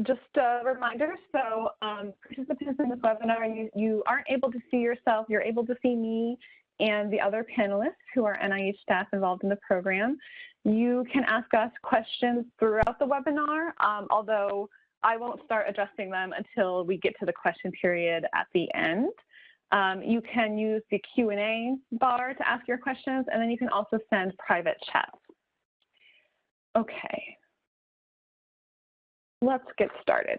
Just a reminder, so participants in this webinar, you aren't able to see yourself, you're able to see me and the other panelists who are NIH staff involved in the program. You can ask us questions throughout the webinar, although I won't start addressing them until we get to the question period at the end. You can use the Q&A bar to ask your questions, and then you can also send private chats. Okay. Let's get started.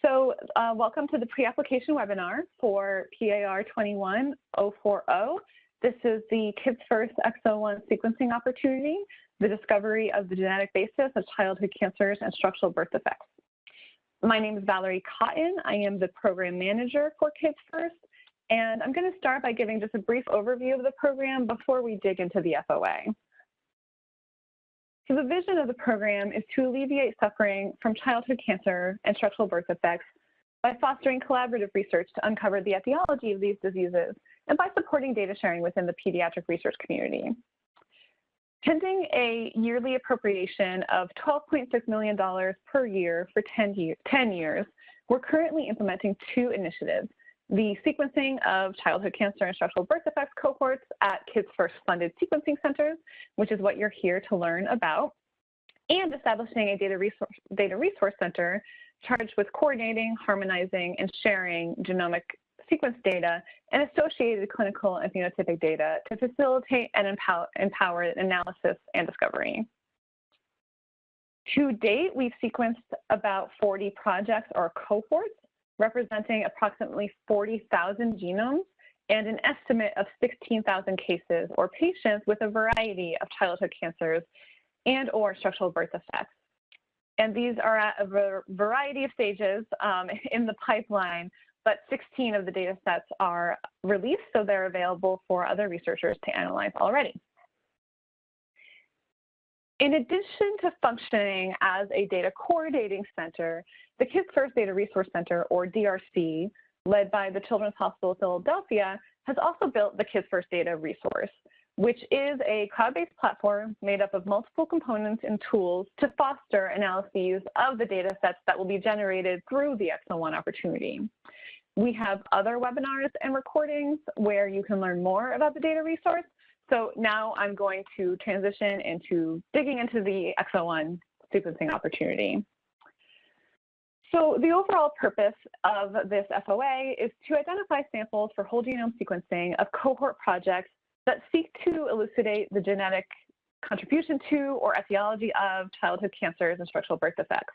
So welcome to the pre-application webinar for PAR-21-040. This is the Kids First Exo-1 sequencing opportunity, the discovery of the genetic basis of childhood cancers and structural birth defects. My name is Valerie Cotton. I am the program manager for Kids First, and I'm going to start by giving just a brief overview of the program before we dig into the FOA. So the vision of the program is to alleviate suffering from childhood cancer and structural birth defects by fostering collaborative research to uncover the etiology of these diseases and by supporting data sharing within the pediatric research community. Pending a yearly appropriation of $12.6 million per year for 10 years, we're currently implementing two initiatives: the sequencing of childhood cancer and structural birth defects cohorts at Kids First funded sequencing centers, which is what you're here to learn about, and establishing a data resource center charged with coordinating, harmonizing, and sharing genomic sequence data and associated clinical and phenotypic data to facilitate and empower analysis and discovery. To date, we've sequenced about 40 projects or cohorts, representing approximately 40,000 genomes and an estimate of 16,000 cases or patients with a variety of childhood cancers and or structural birth defects. And these are at a variety of stages in the pipeline, but 16 of the data sets are released, so they're available for other researchers to analyze already. In addition to functioning as a data coordinating center, the Kids First Data Resource Center, or DRC, led by the Children's Hospital of Philadelphia, has also built the Kids First Data Resource, which is a cloud-based platform made up of multiple components and tools to foster analyses of the data sets that will be generated through the Exo-1 opportunity. We have other webinars and recordings where you can learn more about the data resource. So now I'm going to transition into digging into the Exo-1 sequencing opportunity. So the overall purpose of this FOA is to identify samples for whole genome sequencing of cohort projects that seek to elucidate the genetic contribution to or etiology of childhood cancers and structural birth defects.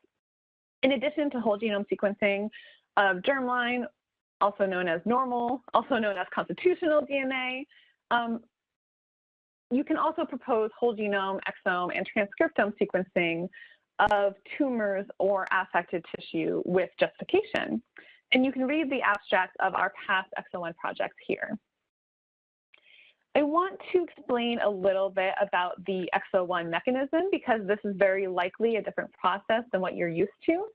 In addition to whole genome sequencing of germline, also known as normal, also known as constitutional DNA, you can also propose whole genome, exome, and transcriptome sequencing of tumors or affected tissue with justification. And you can read the abstracts of our past Exo-1 projects here. I want to explain a little bit about the Exo-1 mechanism because this is very likely a different process than what you're used to.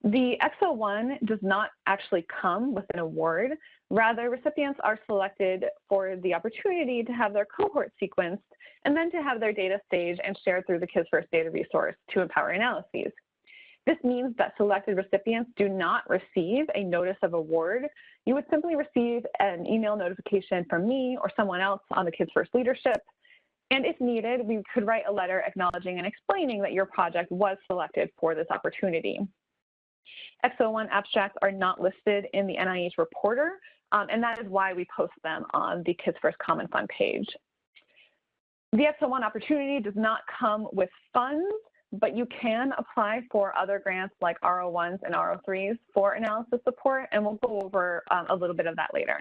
The Exo-1 does not actually come with an award. Rather, recipients are selected for the opportunity to have their cohort sequenced and then to have their data staged and shared through the Kids First Data Resource to empower analyses. This means that selected recipients do not receive a notice of award. You would simply receive an email notification from me or someone else on the Kids First leadership. And if needed, we could write a letter acknowledging and explaining that your project was selected for this opportunity. Exo-1 abstracts are not listed in the NIH reporter, and that is why we post them on the Kids First Common Fund page. The Exo-1 opportunity does not come with funds, but you can apply for other grants like R01s and R03s for analysis support, and we'll go over a little bit of that later.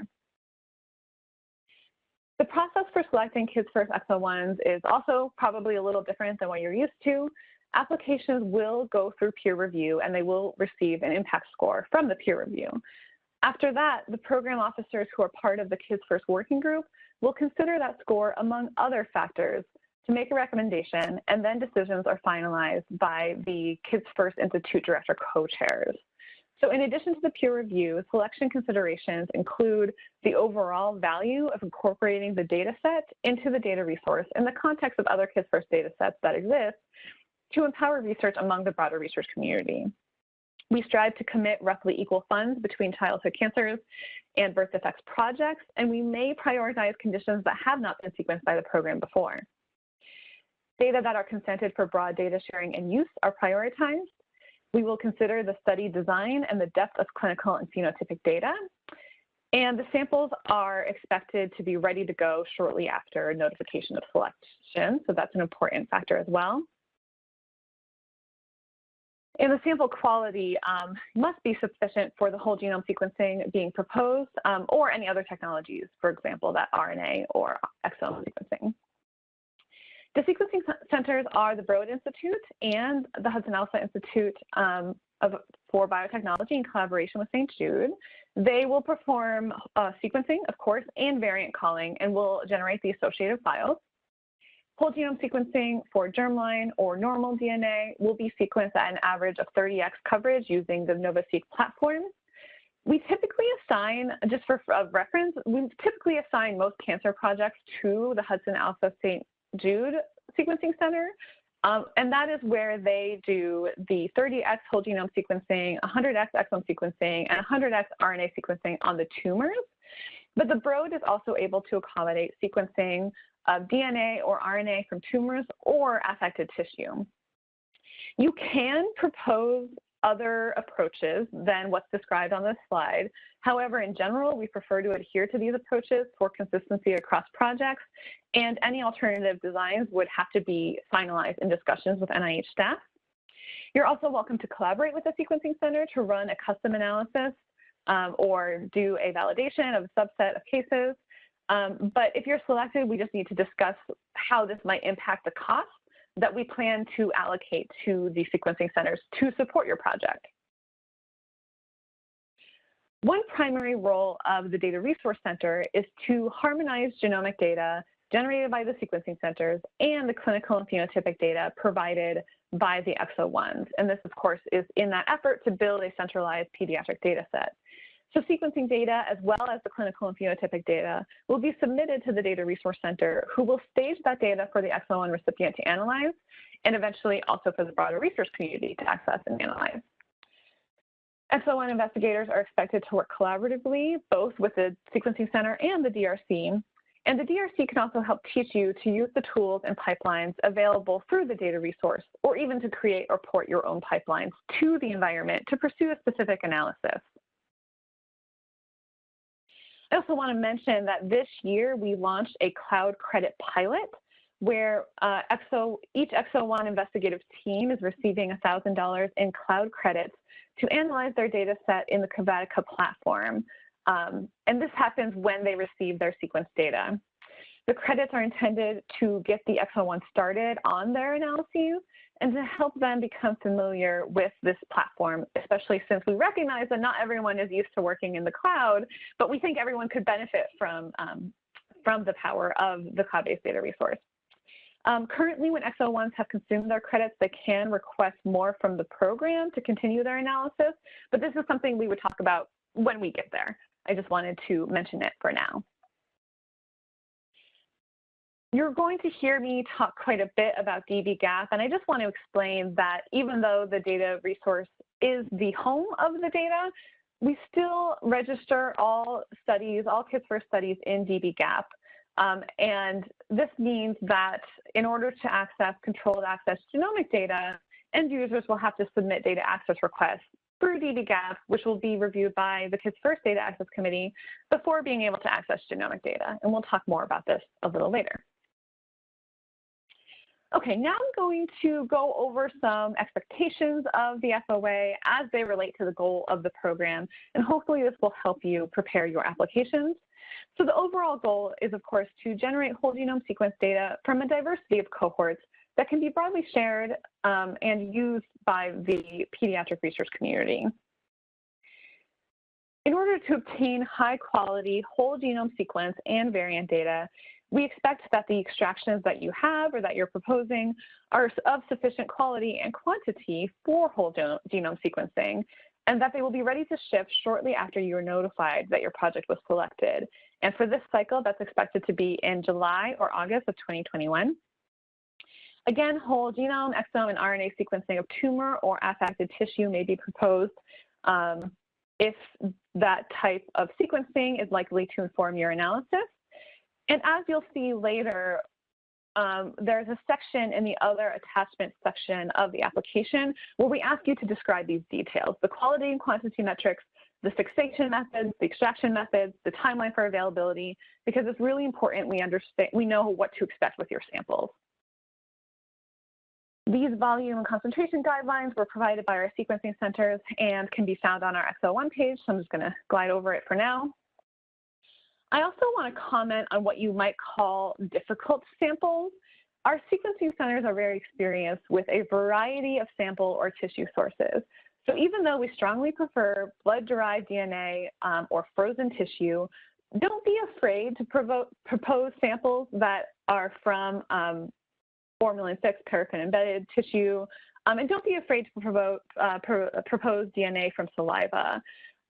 The process for selecting Kids First Exo-1s is also probably a little different than what you're used to. Applications will go through peer review and they will receive an impact score from the peer review. After that, the program officers who are part of the Kids First working group will consider that score among other factors to make a recommendation, and then decisions are finalized by the Kids First Institute Director co-chairs. So in addition to the peer review, selection considerations include the overall value of incorporating the data set into the data resource in the context of other Kids First data sets that exist, to empower research among the broader research community. We strive to commit roughly equal funds between childhood cancers and birth defects projects, and we may prioritize conditions that have not been sequenced by the program before. Data that are consented for broad data sharing and use are prioritized. We will consider the study design and the depth of clinical and phenotypic data, and the samples are expected to be ready to go shortly after notification of selection, so that's an important factor as well. And the sample quality must be sufficient for the whole genome sequencing being proposed or any other technologies, for example, that RNA or exome sequencing. The sequencing centers are the Broad Institute and the Hudson Alpha Institute for Biotechnology in collaboration with St. Jude. They will perform sequencing, of course, and variant calling, and will generate the associated files. Whole genome sequencing for germline or normal DNA will be sequenced at an average of 30x coverage using the NovaSeq platform. We typically assign, just for reference, we typically assign most cancer projects to the Hudson Alpha St. Jude Sequencing Center, and that is where they do the 30x whole genome sequencing, 100x exome sequencing, and 100x RNA sequencing on the tumors. But the Broad is also able to accommodate sequencing of DNA or RNA from tumors or affected tissue. You can propose other approaches than what's described on this slide. However, in general, we prefer to adhere to these approaches for consistency across projects, and any alternative designs would have to be finalized in discussions with NIH staff. You're also welcome to collaborate with the Sequencing Center to run a custom analysis or do a validation of a subset of cases. But if you're selected, we just need to discuss how this might impact the cost that we plan to allocate to the sequencing centers to support your project. One primary role of the Data Resource Center is to harmonize genomic data generated by the sequencing centers and the clinical and phenotypic data provided by the EXO-1s. And this, of course, is in that effort to build a centralized pediatric data set. So sequencing data, as well as the clinical and phenotypic data, will be submitted to the Data Resource Center, who will stage that data for the EXO-1 recipient to analyze, and eventually also for the broader research community to access and analyze. EXO-1 investigators are expected to work collaboratively, both with the Sequencing Center and the DRC, and the DRC can also help teach you to use the tools and pipelines available through the data resource, or even to create or port your own pipelines to the environment to pursue a specific analysis. I also want to mention that this year we launched a cloud credit pilot where each EXO-1 investigative team is receiving $1,000 in cloud credits to analyze their data set in the Cavatica platform. And this happens when they receive their sequence data. The credits are intended to get the EXO-1 started on their analyses and to help them become familiar with this platform, especially since we recognize that not everyone is used to working in the cloud, but we think everyone could benefit from the power of the cloud-based data resource. Currently, when EXO-1s have consumed their credits, they can request more from the program to continue their analysis, but this is something we would talk about when we get there. I just wanted to mention it for now. You're going to hear me talk quite a bit about dbGaP, and I just want to explain that even though the data resource is the home of the data, we still register all studies, all Kids First studies in dbGaP. And this means that in order to access controlled access genomic data, end users will have to submit data access requests through dbGaP, which will be reviewed by the Kids First Data Access Committee before being able to access genomic data. And we'll talk more about this a little later. Okay, now I'm going to go over some expectations of the FOA as they relate to the goal of the program, and hopefully this will help you prepare your applications. So the overall goal is, of course, to generate whole genome sequence data from a diversity of cohorts that can be broadly shared and used by the pediatric research community. In order to obtain high-quality whole genome sequence and variant data, we expect that the extractions that you have or that you're proposing are of sufficient quality and quantity for whole genome sequencing, and that they will be ready to ship shortly after you are notified that your project was selected. And for this cycle, that's expected to be in July or August of 2021. Again, whole genome, exome, and RNA sequencing of tumor or affected tissue may be proposed if that type of sequencing is likely to inform your analysis. And as you'll see later, there's a section in the other attachment section of the application where we ask you to describe these details, the quality and quantity metrics, the fixation methods, the extraction methods, the timeline for availability, because it's really important we know what to expect with your samples. These volume and concentration guidelines were provided by our sequencing centers and can be found on our XO1 page, so I'm just going to glide over it for now. I also want to comment on what you might call difficult samples. Our sequencing centers are very experienced with a variety of sample or tissue sources. So even though we strongly prefer blood-derived DNA or frozen tissue, don't be afraid to propose samples that are from formalin-fixed, paraffin-embedded tissue, and don't be afraid to propose DNA from saliva.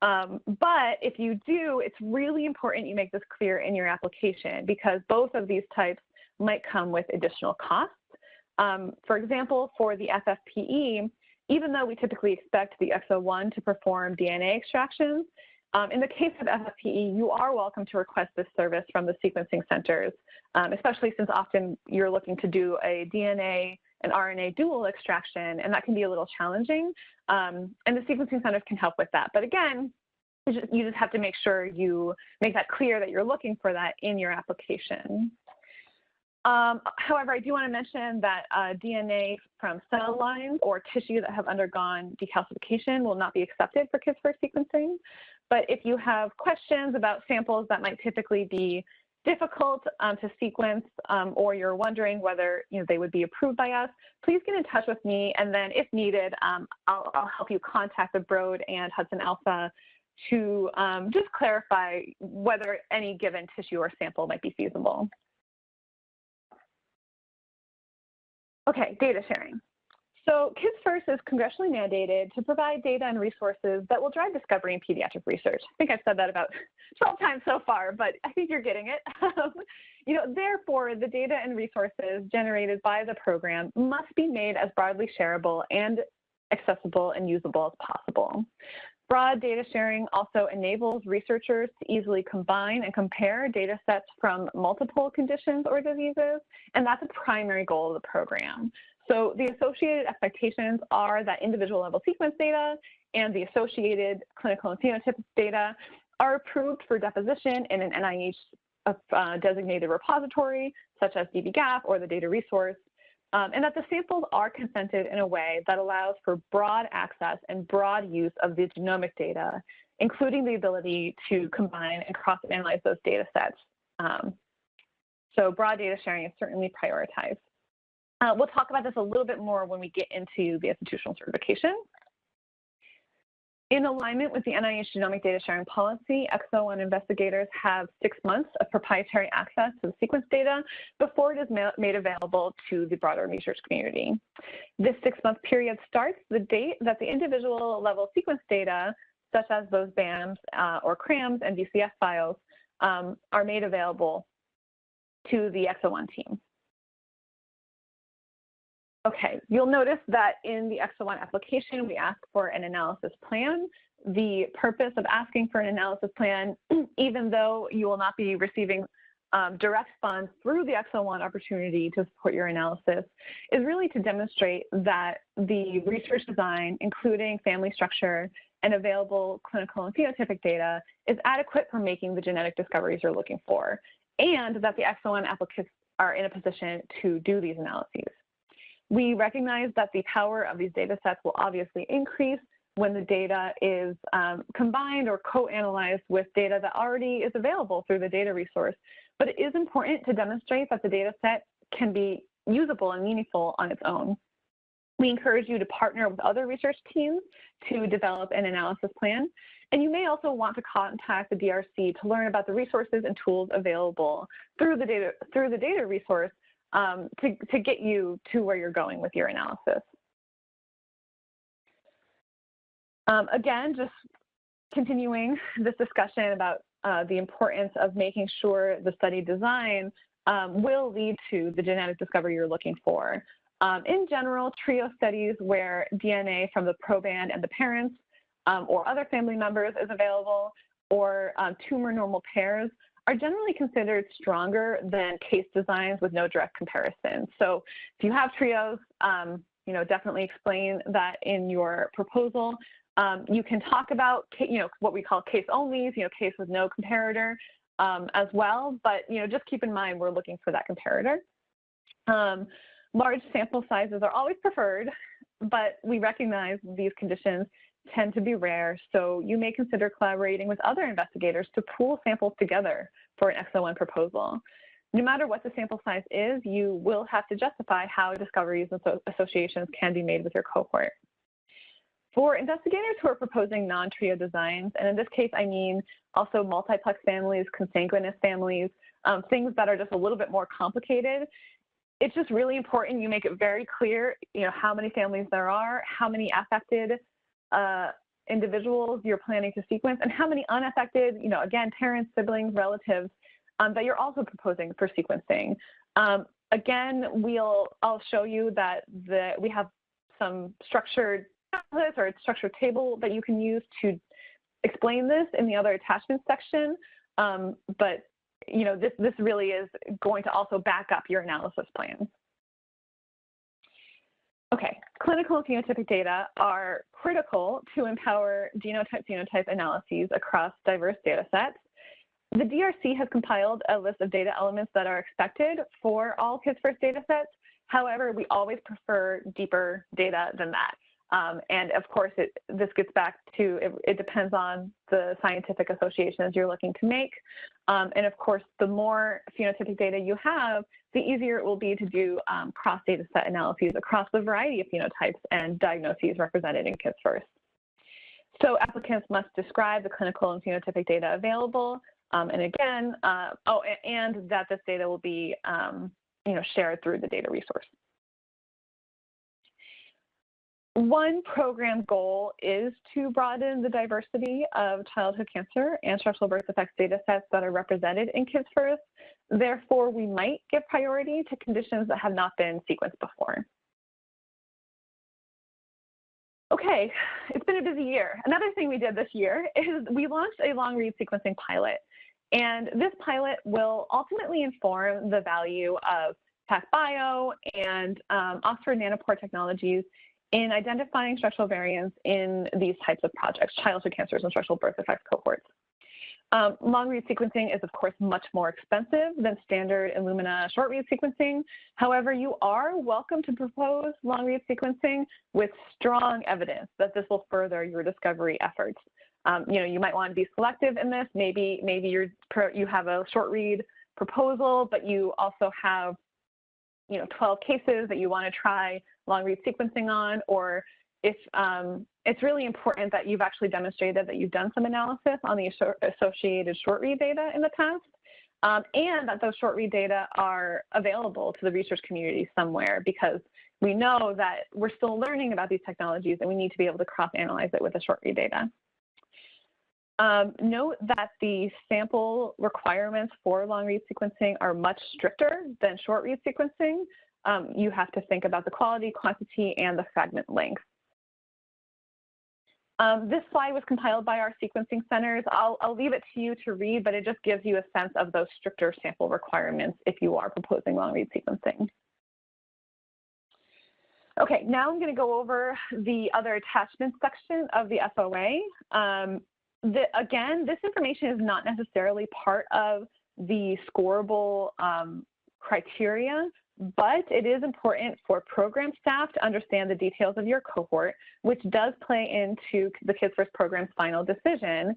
But if you do, it's really important you make this clear in your application because both of these types might come with additional costs. For example, for the FFPE, even though we typically expect the XO1 to perform DNA extractions, in the case of FFPE, you are welcome to request this service from the sequencing centers, especially since often you're looking to do a DNA and RNA dual extraction, and that can be a little challenging. And the sequencing centers can help with that. But again, you just have to make sure you make that clear that you're looking for that in your application. However, I do want to mention that DNA from cell lines or tissue that have undergone decalcification will not be accepted for KISS first sequencing. But if you have questions about samples that might typically be difficult to sequence, or you're wondering whether they would be approved by us, please get in touch with me, and then if needed, I'll help you contact the Broad and Hudson Alpha to just clarify whether any given tissue or sample might be feasible. Okay, data sharing. So KISS First is congressionally mandated to provide data and resources that will drive discovery in pediatric research. I think I've said that about 12 times so far, but I think you're getting it. Therefore, the data and resources generated by the program must be made as broadly shareable and accessible and usable as possible. Broad data sharing also enables researchers to easily combine and compare data sets from multiple conditions or diseases, and that's a primary goal of the program. So the associated expectations are that individual level sequence data and the associated clinical and phenotypic data are approved for deposition in an NIH designated repository, such as dbGaP or the data resource, and that the samples are consented in a way that allows for broad access and broad use of the genomic data, including the ability to combine and cross-analyze those data sets. So broad data sharing is certainly prioritized. We'll talk about this a little bit more when we get into the institutional certification. In alignment with the NIH genomic data sharing policy, XO1 investigators have 6 months of proprietary access to the sequence data before it is made available to the broader research community. This 6-month period starts the date that the individual level sequence data, such as those BAMs or CRAMs and VCF files, are made available to the XO1 team. Okay, you'll notice that in the XO1 application, we ask for an analysis plan. The purpose of asking for an analysis plan, even though you will not be receiving direct funds through the XO1 opportunity to support your analysis, is really to demonstrate that the research design, including family structure and available clinical and phenotypic data, is adequate for making the genetic discoveries you're looking for, and that the XO1 applicants are in a position to do these analyses. We recognize that the power of these data sets will obviously increase when the data is combined or co-analyzed with data that already is available through the data resource. But it is important to demonstrate that the data set can be usable and meaningful on its own. We encourage you to partner with other research teams to develop an analysis plan. And you may also want to contact the DRC to learn about the resources and tools available through the data resource to get you to where you're going with your analysis. Again, just continuing this discussion about the importance of making sure the study design will lead to the genetic discovery you're looking for. In general, trio studies where DNA from the proband and the parents or other family members is available, or tumor normal pairs are generally considered stronger than case designs with no direct comparison. So if you have trios, definitely explain that in your proposal. You can talk about, what we call case onlys, case with no comparator as well, but, just keep in mind we're looking for that comparator. Large sample sizes are always preferred, but we recognize these conditions tend to be rare, so you may consider collaborating with other investigators to pool samples together for an XO1 proposal. No matter what the sample size is, you will have to justify how discoveries and associations can be made with your cohort. For investigators who are proposing non-trio designs, and in this case I mean also multiplex families, consanguineous families, things that are just a little bit more complicated, it's just really important you make it very clear, how many families there are, how many affected individuals you're planning to sequence, and how many unaffected, again, parents, siblings, relatives, that you're also proposing for sequencing. Again, I'll show you that we have some structured templates or a structured table that you can use to explain this in the other attachment section. But this really is going to also back up your analysis plans. Okay, clinical and phenotypic data are critical to empower genotype-phenotype analyses across diverse data sets. The DRC has compiled a list of data elements that are expected for all KidsFirst data sets. However, we always prefer deeper data than that. And of course, this gets back to, it depends on the scientific associations you're looking to make. And of course, the more phenotypic data you have, the easier it will be to do cross data set analyses across the variety of phenotypes and diagnoses represented in KidsFirst. So applicants must describe the clinical and phenotypic data available. And again, and that this data will be shared through the data resource. One program goal is to broaden the diversity of childhood cancer and structural birth defects data sets that are represented in KidsFirst. Therefore, we might give priority to conditions that have not been sequenced before. Okay, it's been a busy year. Another thing we did this year is we launched a long-read sequencing pilot. And this pilot will ultimately inform the value of PacBio and Oxford Nanopore Technologies in identifying structural variants in these types of projects, childhood cancers and structural birth defects cohorts. Long-read sequencing is, of course, much more expensive than standard Illumina short-read sequencing. However, you are welcome to propose long-read sequencing with strong evidence that this will further your discovery efforts. You might want to be selective in this. Maybe you have a short-read proposal, but you also have 12 cases that you want to try long-read sequencing on, or if it's really important that you've actually demonstrated that you've done some analysis on the associated short-read data in the past, and that those short-read data are available to the research community somewhere, because we know that we're still learning about these technologies and we need to be able to cross-analyze it with the short-read data. Note that the sample requirements for long-read sequencing are much stricter than short-read sequencing. You have to think about the quality, quantity, and the fragment length. This slide was compiled by our sequencing centers. I'll leave it to you to read, but it just gives you a sense of those stricter sample requirements if you are proposing long-read sequencing. Okay, now I'm going to go over the other attachments section of the FOA. Again, this information is not necessarily part of the scorable criteria, but it is important for program staff to understand the details of your cohort, which does play into the KidsFirst program's final decision.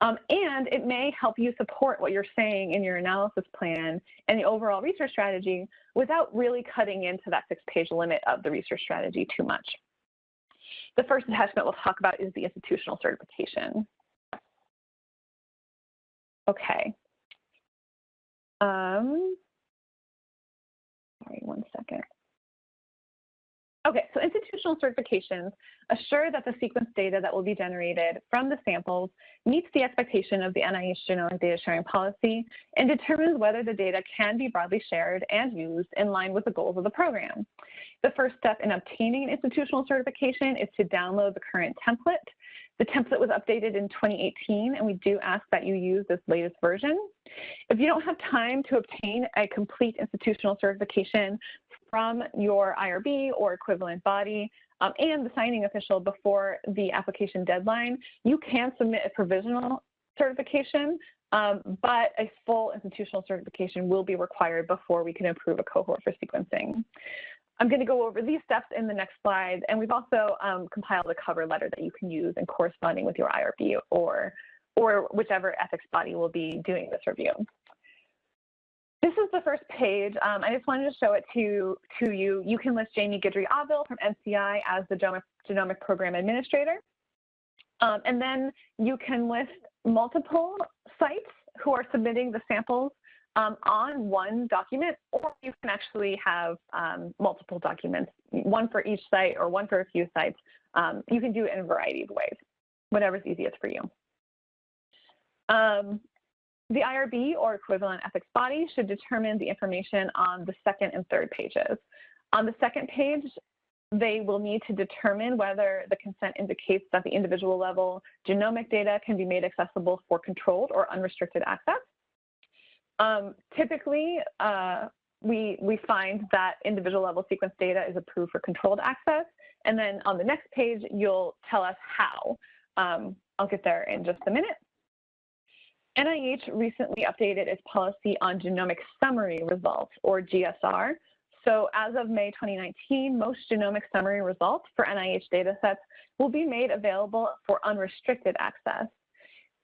And it may help you support what you're saying in your analysis plan and the overall research strategy without really cutting into that 6-page limit of the research strategy too much. The first attachment we'll talk about is the institutional certification. Okay. Sorry, one second. Okay, so institutional certifications assure that the sequence data that will be generated from the samples meets the expectation of the NIH genomic data sharing policy and determines whether the data can be broadly shared and used in line with the goals of the program. The first step in obtaining an institutional certification is to download the current template. The template was updated in 2018, and we do ask that you use this latest version. If you don't have time to obtain a complete institutional certification from your IRB or equivalent body and the signing official before the application deadline, you can submit a provisional certification, but a full institutional certification will be required before we can approve a cohort for sequencing. I'm going to go over these steps in the next slide, and we've also compiled a cover letter that you can use in corresponding with your IRB or whichever ethics body will be doing this review. This is the first page. I just wanted to show it to you. You can list Jamie Guidry-Aville from NCI as the Genomic Program Administrator. And then you can list multiple sites who are submitting the samples on one document, or you can actually have multiple documents, one for each site or one for a few sites. You can do it in a variety of ways, whatever's easiest for you. The IRB or equivalent ethics body should determine the information on the second and third pages. On the second page, they will need to determine whether the consent indicates that the individual level genomic data can be made accessible for controlled or unrestricted access. Typically, we find that individual level sequence data is approved for controlled access. And then on the next page, you'll tell us how. I'll get there in just a minute. NIH recently updated its policy on genomic summary results, or GSR. So as of May 2019, most genomic summary results for NIH datasets will be made available for unrestricted access.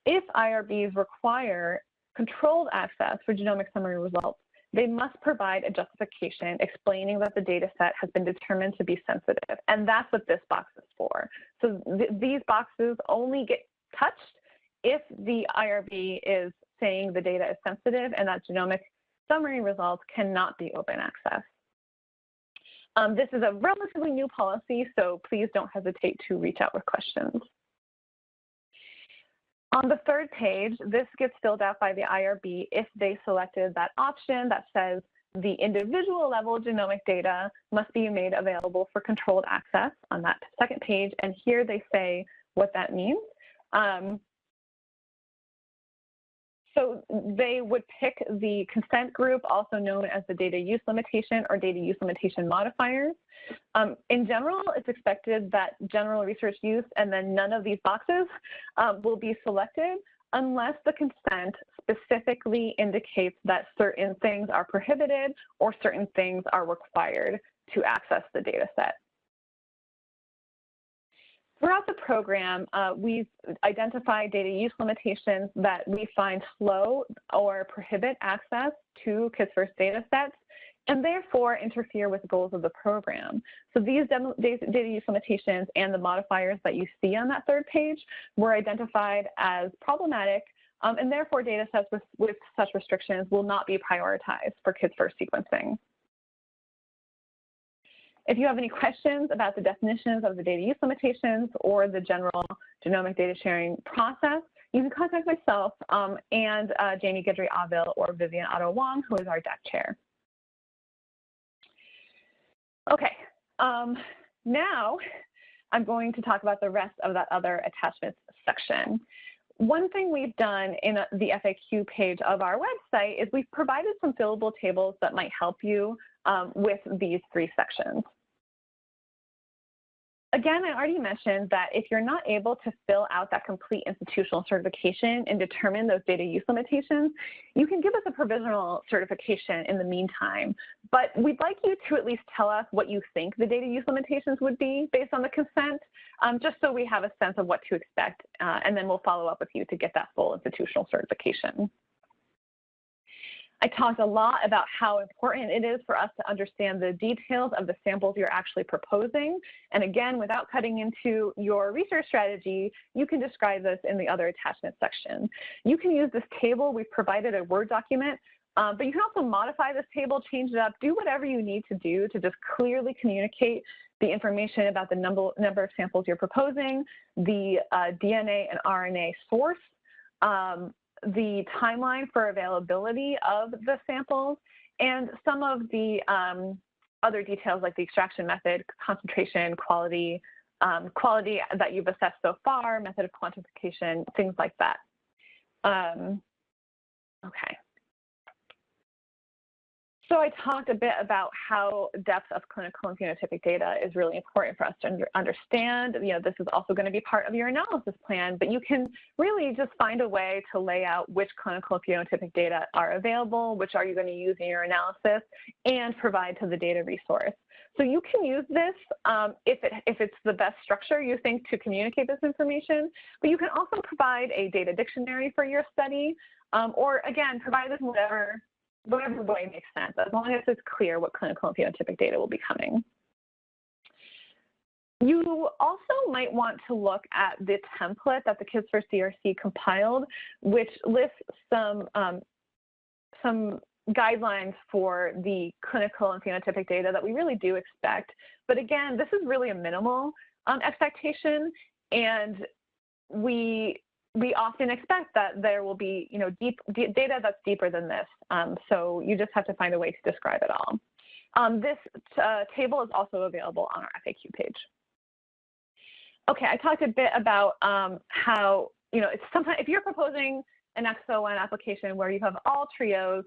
If IRBs require controlled access for genomic summary results, they must provide a justification explaining that the dataset has been determined to be sensitive. And that's what this box is for. So these boxes only get touched if the IRB is saying the data is sensitive and that genomic summary results cannot be open access. This is a relatively new policy, so please don't hesitate to reach out with questions. On the third page, this gets filled out by the IRB if they selected that option that says the individual level genomic data must be made available for controlled access on that second page, and here they say what that means. So they would pick the consent group, also known as the data use limitation or data use limitation modifiers. In general, it's expected that general research use and then none of these boxes will be selected unless the consent specifically indicates that certain things are prohibited or certain things are required to access the data set. Throughout the program, we've identified data use limitations that we find slow or prohibit access to Kids First data sets and therefore interfere with the goals of the program. So these data use limitations and the modifiers that you see on that third page were identified as problematic, and therefore data sets with such restrictions will not be prioritized for Kids First sequencing. If you have any questions about the definitions of the data use limitations or the general genomic data sharing process, you can contact myself and Jamie Guidry-Aville or Vivian Otto-Wong, who is our DAC chair. Okay, now I'm going to talk about the rest of that other attachments section. One thing we've done in the FAQ page of our website is we've provided some fillable tables that might help you with these three sections. Again, I already mentioned that if you're not able to fill out that complete institutional certification and determine those data use limitations, you can give us a provisional certification in the meantime. But we'd like you to at least tell us what you think the data use limitations would be based on the consent, just so we have a sense of what to expect, and then we'll follow up with you to get that full institutional certification. I talked a lot about how important it is for us to understand the details of the samples you're actually proposing. And again, without cutting into your research strategy, you can describe this in the other attachment section. You can use this table. We've provided a Word document But you can also modify this table, change it up, do whatever you need to do to just clearly communicate the information about the number of samples you're proposing, the DNA and RNA source, the timeline for availability of the samples, and some of the other details like the extraction method, concentration, quality that you've assessed so far, method of quantification, things like that. Okay. So I talked a bit about how depth of clinical and phenotypic data is really important for us to understand. You know, this is also going to be part of your analysis plan, but you can really just find a way to lay out which clinical and phenotypic data are available, which are you going to use in your analysis, and provide to the data resource. So you can use this if it's the best structure you think to communicate this information, but you can also provide a data dictionary for your study, or again, provide this in whatever way makes sense, as long as it's clear what clinical and phenotypic data will be coming. You also might want to look at the template that the Kids First DRC compiled, which lists some guidelines for the clinical and phenotypic data that we really do expect. But again, this is really a minimal expectation, and we often expect that there will be, you know, data that's deeper than this. So you just have to find a way to describe it all. This table is also available on our FAQ page. Okay, I talked a bit about how, you know, it's sometimes if you're proposing an XO1 application where you have all trios,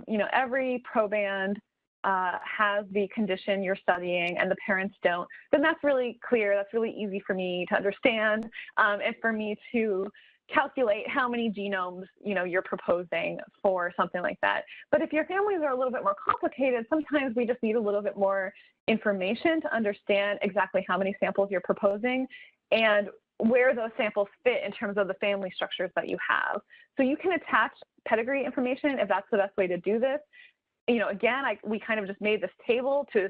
you know, every proband has the condition you're studying and the parents don't, then that's really clear. That's really easy for me to understand and for me to calculate how many genomes, you know, you're proposing for something like that. But if your families are a little bit more complicated, sometimes we just need a little bit more information to understand exactly how many samples you're proposing and where those samples fit in terms of the family structures that you have. So you can attach pedigree information if that's the best way to do this. You know, again, we kind of just made this table to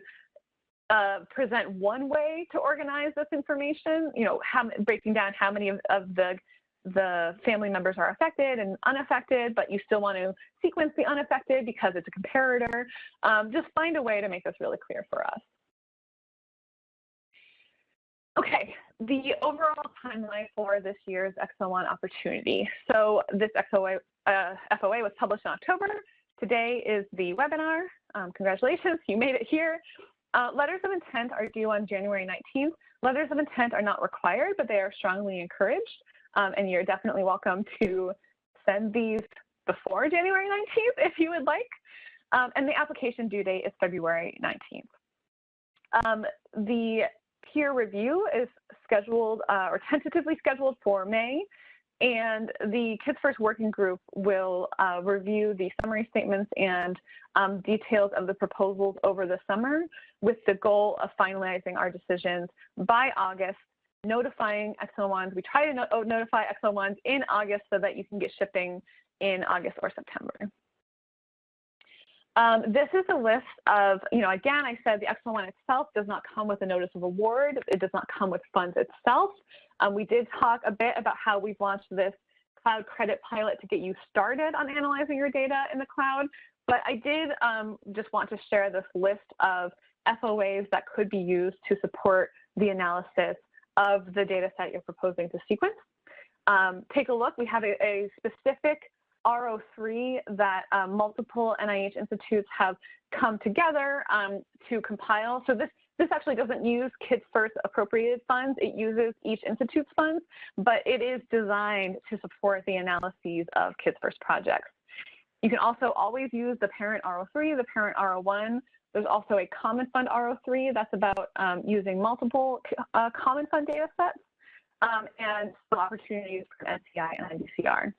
present one way to organize this information, you know, breaking down how many of the family members are affected and unaffected, but you still want to sequence the unaffected because it's a comparator. Just find a way to make this really clear for us. Okay, the overall timeline for this year's XO1 opportunity. So this FOA was published in October. Today is the webinar. Congratulations, you made it here. Letters of intent are due on January 19th. Letters of intent are not required, but they are strongly encouraged. And you're definitely welcome to send these before January 19th if you would like. And the application due date is February 19th. The peer review is scheduled or tentatively scheduled for May. And the Kids First Working Group will review the summary statements and details of the proposals over the summer with the goal of finalizing our decisions by August, notifying XO1s. We try to notify XO1s in August so that you can get shipping in August or September. This is a list of, you know, again, I said the XO1 itself does not come with a notice of award. It does not come with funds itself. We did talk a bit about how we've launched this cloud credit pilot to get you started on analyzing your data in the cloud. But I did just want to share this list of FOAs that could be used to support the analysis of the data set you're proposing to sequence. Take a look. We have a specific R03 that multiple NIH institutes have come together to compile. So this actually doesn't use Kids First appropriated funds. It uses each institute's funds, but it is designed to support the analyses of Kids First projects. You can also always use the parent R03, the parent R01. There's also a common fund R03 that's about using multiple common fund data sets and some opportunities for NCI and IBCR.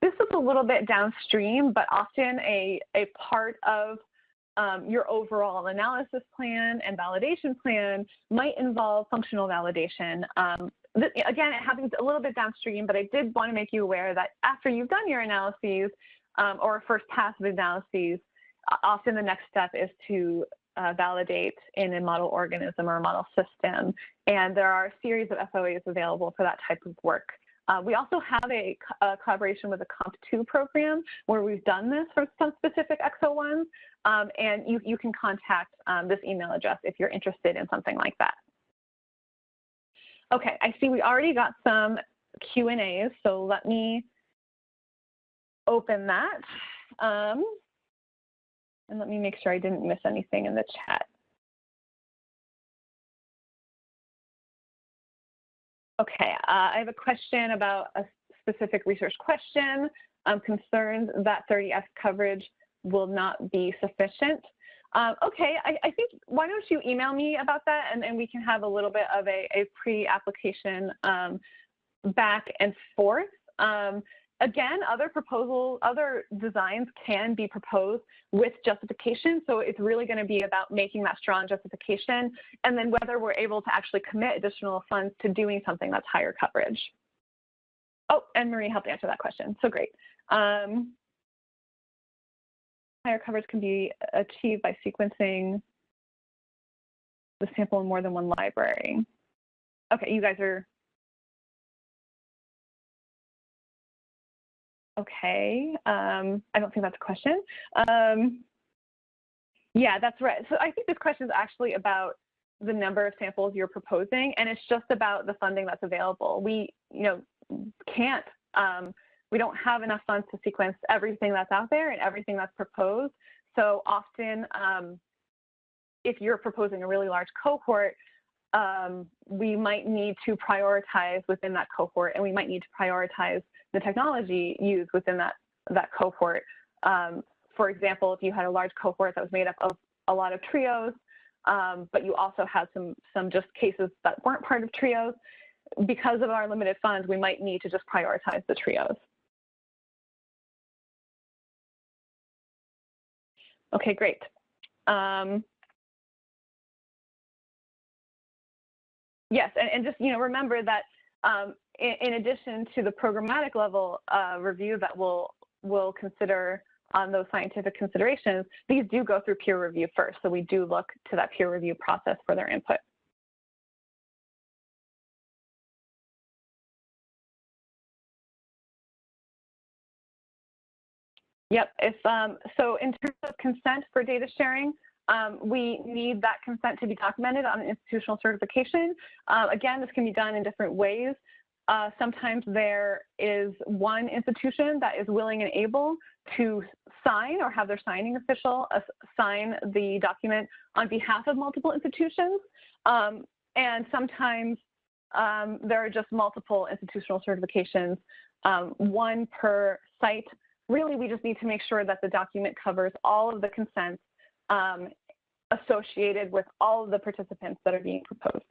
This is a little bit downstream, but often a part of your overall analysis plan and validation plan might involve functional validation. Again, it happens a little bit downstream, but I did want to make you aware that after you've done your analyses or first pass of analyses, often the next step is to validate in a model organism or a model system. And there are a series of FOAs available for that type of work We also have a collaboration with a Comp2 program where we've done this for some specific XO1s, and you can contact this email address if you're interested in something like that. Okay, I see we already got some Q&As, so let me open that. And let me make sure I didn't miss anything in the chat. Okay, I have a question about a specific research question, concerns that 30S coverage will not be sufficient. Okay, I think, why don't you email me about that, and we can have a little bit of a pre-application back and forth. Again, other designs can be proposed with justification, so it's really going to be about making that strong justification, and then whether we're able to actually commit additional funds to doing something that's higher coverage. Oh, and Marie helped answer that question, so great. Higher coverage can be achieved by sequencing the sample in more than one library. Okay, you guys are. Okay, I don't think that's a question. Yeah, that's right. So I think this question is actually about the number of samples you're proposing, and it's just about the funding that's available. We, can't, we don't have enough funds to sequence everything that's out there and everything that's proposed. So often, if you're proposing a really large cohort, we might need to prioritize within that cohort, and we might need to prioritize the technology used within that cohort. For example, if you had a large cohort that was made up of a lot of trios, but you also had some just cases that weren't part of trios, because of our limited funds, we might need to just prioritize the trios. Okay, great. Yes, and just remember that in addition to the programmatic level review that we'll consider on those scientific considerations, these do go through peer review first. So we do look to that peer review process for their input. Yep. So in terms of consent for data sharing, we need that consent to be documented on institutional certification. Again, this can be done in different ways. Sometimes there is one institution that is willing and able to sign or have their signing official sign the document on behalf of multiple institutions. And sometimes there are just multiple institutional certifications, one per site. Really, we just need to make sure that the document covers all of the consents associated with all of the participants that are being proposed.